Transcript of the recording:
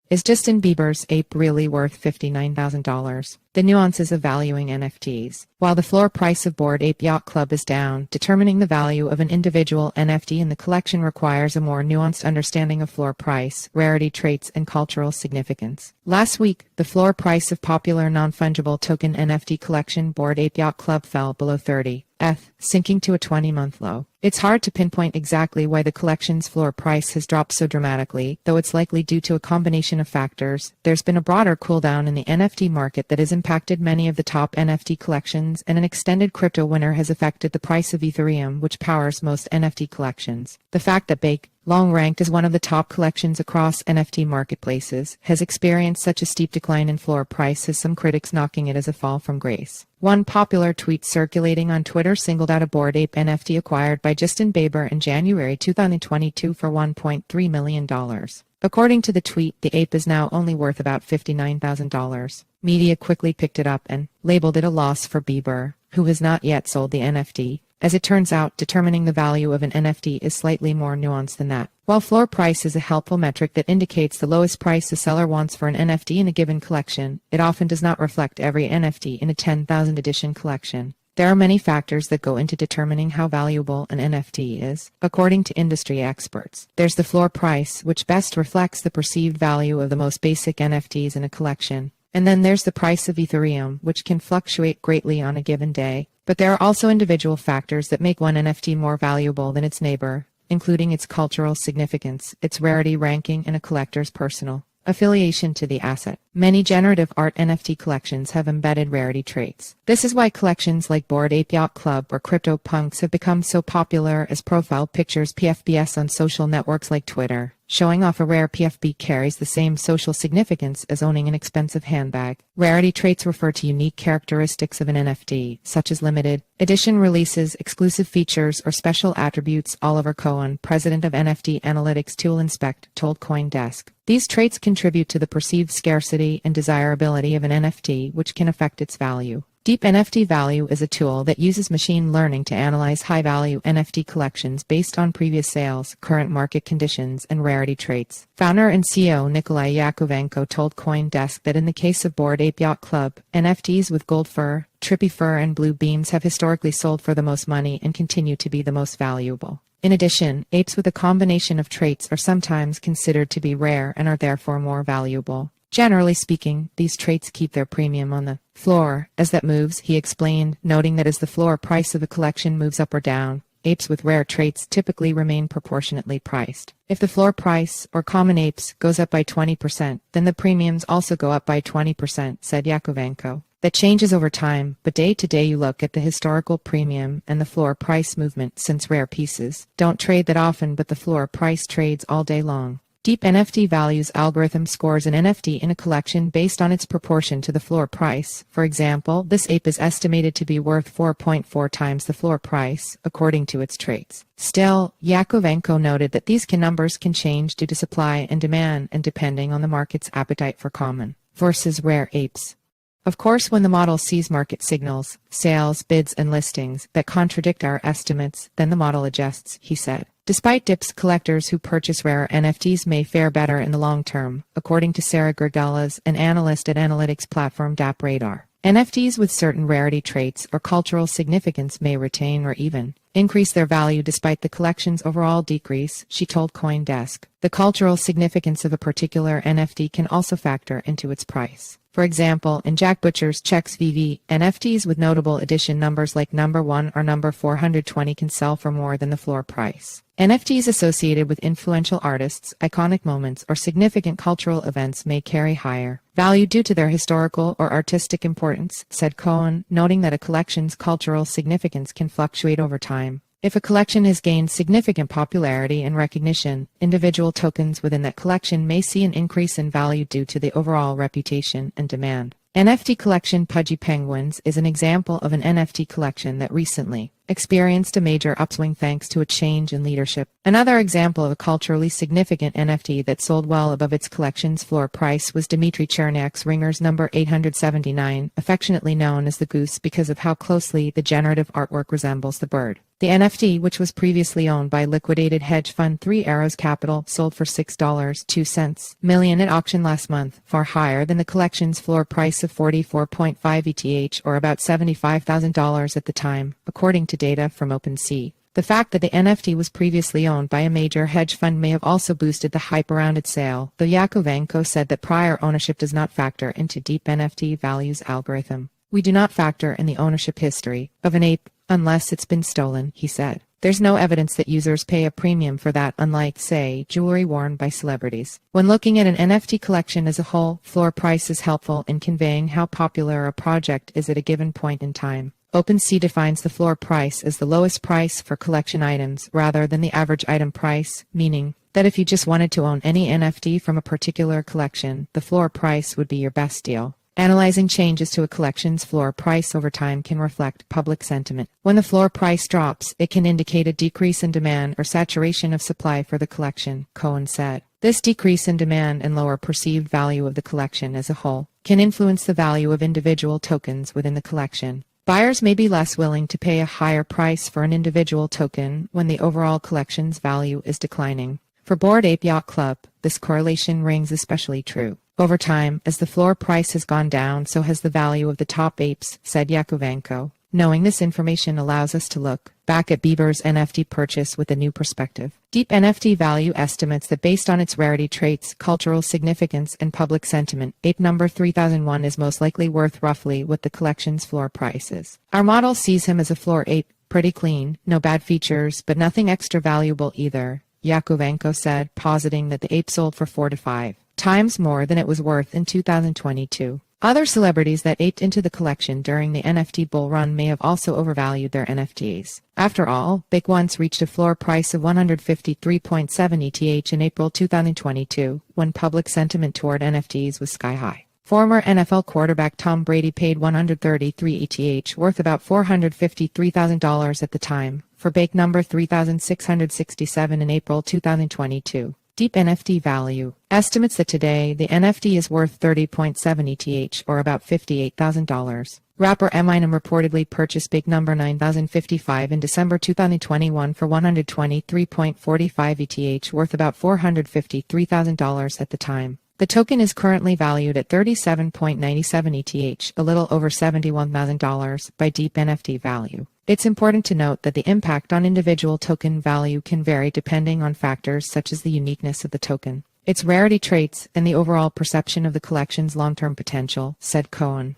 Is Justin Bieber's ape really worth $59,000? The nuances of valuing NFTs. While the floor price of Bored Ape Yacht Club is down, determining the value of an individual NFT in the collection requires a more nuanced understanding of floor price, rarity traits, and cultural significance. Last week, the floor price of popular non-fungible token NFT collection Bored Ape Yacht Club fell below 30 ETH, sinking to a 20-month low. It's hard to pinpoint exactly why the collection's floor price has dropped so dramatically, though it's likely due to a combination of factors. There's been a broader cooldown in the NFT market that has impacted many of the top NFT collections, and an extended crypto winter has affected the price of Ethereum, which powers most NFT collections. The fact that BAYC, long ranked as one of the top collections across NFT marketplaces, has experienced such a steep decline in floor price has some critics knocking it as a fall from grace. One popular tweet circulating on Twitter singled out a Bored Ape NFT acquired by Justin Bieber in January 2022 for $1.3 million. According to the tweet, the ape is now only worth about $59,000. Media quickly picked it up and labeled it a loss for Bieber, who has not yet sold the NFT. As it turns out, determining the value of an NFT is slightly more nuanced than that. While floor price is a helpful metric that indicates the lowest price the seller wants for an NFT in a given collection, it often does not reflect every NFT in a 10,000 edition collection. There are many factors that go into determining how valuable an NFT is, according to industry experts. There's the floor price, which best reflects the perceived value of the most basic NFTs in a collection. And then there's the price of Ethereum, which can fluctuate greatly on a given day. But there are also individual factors that make one NFT more valuable than its neighbor, including its cultural significance, its rarity ranking, and a collector's personal affiliation to the asset. Many generative art NFT collections have embedded rarity traits. This is why collections like Bored Ape Yacht Club or CryptoPunks have become so popular as profile pictures PFBs on social networks like Twitter. Showing off a rare PFB carries the same social significance as owning an expensive handbag. Rarity traits refer to unique characteristics of an NFT, such as limited edition releases, exclusive features, or special attributes. Oliver Cohen, president of NFT analytics tool Inspect, told CoinDesk. These traits contribute to the perceived scarcity and desirability of an NFT, which can affect its value. Deep NFT Value is a tool that uses machine learning to analyze high-value NFT collections based on previous sales, current market conditions, and rarity traits. Founder and CEO Nikolai Yakovenko told CoinDesk that in the case of Bored Ape Yacht Club, NFTs with gold fur, trippy fur, and blue beams have historically sold for the most money and continue to be the most valuable. In addition, apes with a combination of traits are sometimes considered to be rare and are therefore more valuable. Generally speaking, these traits keep their premium on the floor as that moves, he explained, noting that as the floor price of a collection moves up or down, apes with rare traits typically remain proportionately priced. If the floor price, or common apes, goes up by 20%, then the premiums also go up by 20%, said Yakovenko. That changes over time, but day to day you look at the historical premium and the floor price movement since rare pieces don't trade that often, but the floor price trades all day long. Deep NFT Value's algorithm scores an NFT in a collection based on its proportion to the floor price. For example, this ape is estimated to be worth 4.4 times the floor price, according to its traits. Still, Yakovenko noted that these numbers can change due to supply and demand and depending on the market's appetite for common versus rare apes. Of course, when the model sees market signals, sales, bids, and listings that contradict our estimates, then the model adjusts, he said. Despite dips, collectors who purchase rare NFTs may fare better in the long term, according to Sarah Gregalas, an analyst at analytics platform DappRadar. NFTs with certain rarity traits or cultural significance may retain or even increase their value despite the collection's overall decrease, she told CoinDesk. The cultural significance of a particular NFT can also factor into its price. For example, in Jack Butcher's Checks VV, NFTs with notable edition numbers like number 1 or number 420 can sell for more than the floor price. NFTs associated with influential artists, iconic moments, or significant cultural events may carry higher value due to their historical or artistic importance, said Cohen, noting that a collection's cultural significance can fluctuate over time. If a collection has gained significant popularity and recognition, individual tokens within that collection may see an increase in value due to the overall reputation and demand. NFT collection Pudgy Penguins is an example of an NFT collection that recently experienced a major upswing thanks to a change in leadership. Another example of a culturally significant NFT that sold well above its collection's floor price was Dmitry Chernak's Ringer's number 879, affectionately known as the Goose because of how closely the generative artwork resembles the bird. The NFT, which was previously owned by liquidated hedge fund Three Arrows Capital, sold for $6.02 million at auction last month, far higher than the collection's floor price of 44.5 ETH or about $75,000 at the time, according to data from OpenSea. The fact that the NFT was previously owned by a major hedge fund may have also boosted the hype around its sale, though Yakovenko said that prior ownership does not factor into Deep NFT Value's algorithm. "We do not factor in the ownership history of an ape unless it's been stolen," he said. "There's no evidence that users pay a premium for that, unlike, say, jewelry worn by celebrities." When looking at an NFT collection as a whole, floor price is helpful in conveying how popular a project is at a given point in time. OpenSea defines the floor price as the lowest price for collection items rather than the average item price, meaning that if you just wanted to own any NFT from a particular collection, the floor price would be your best deal. Analyzing changes to a collection's floor price over time can reflect public sentiment. When the floor price drops, it can indicate a decrease in demand or saturation of supply for the collection, Cohen said. This decrease in demand and lower perceived value of the collection as a whole can influence the value of individual tokens within the collection. Buyers may be less willing to pay a higher price for an individual token when the overall collection's value is declining. For Bored Ape Yacht Club, this correlation rings especially true. Over time, as the floor price has gone down, so has the value of the top apes, said Yakovenko. Knowing this information allows us to look back at Bieber's NFT purchase with a new perspective. Deep NFT Value estimates that based on its rarity traits, cultural significance, and public sentiment, ape number 3001 is most likely worth roughly what the collection's floor price is. "Our model sees him as a floor ape, pretty clean, no bad features, but nothing extra valuable either," Yakovenko said, positing that the ape sold for 4 to 5 times more than it was worth in 2022. Other celebrities that aped into the collection during the NFT bull run may have also overvalued their NFTs. After all, BAYC once reached a floor price of 153.7 ETH in April 2022, when public sentiment toward NFTs was sky high. Former NFL quarterback Tom Brady paid 133 ETH, worth about $453,000 at the time, for BAYC number 3667 in April 2022. Deep NFT Value estimates that today the NFT is worth 30.7 ETH or about $58,000. Rapper Eminem reportedly purchased BAYC number 9055 in December 2021 for 123.45 ETH, worth about $453,000 at the time. The token is currently valued at 37.97 ETH, a little over $71,000, by Deep NFT Value. It's important to note that the impact on individual token value can vary depending on factors such as the uniqueness of the token, its rarity traits, and the overall perception of the collection's long-term potential, said Cohen.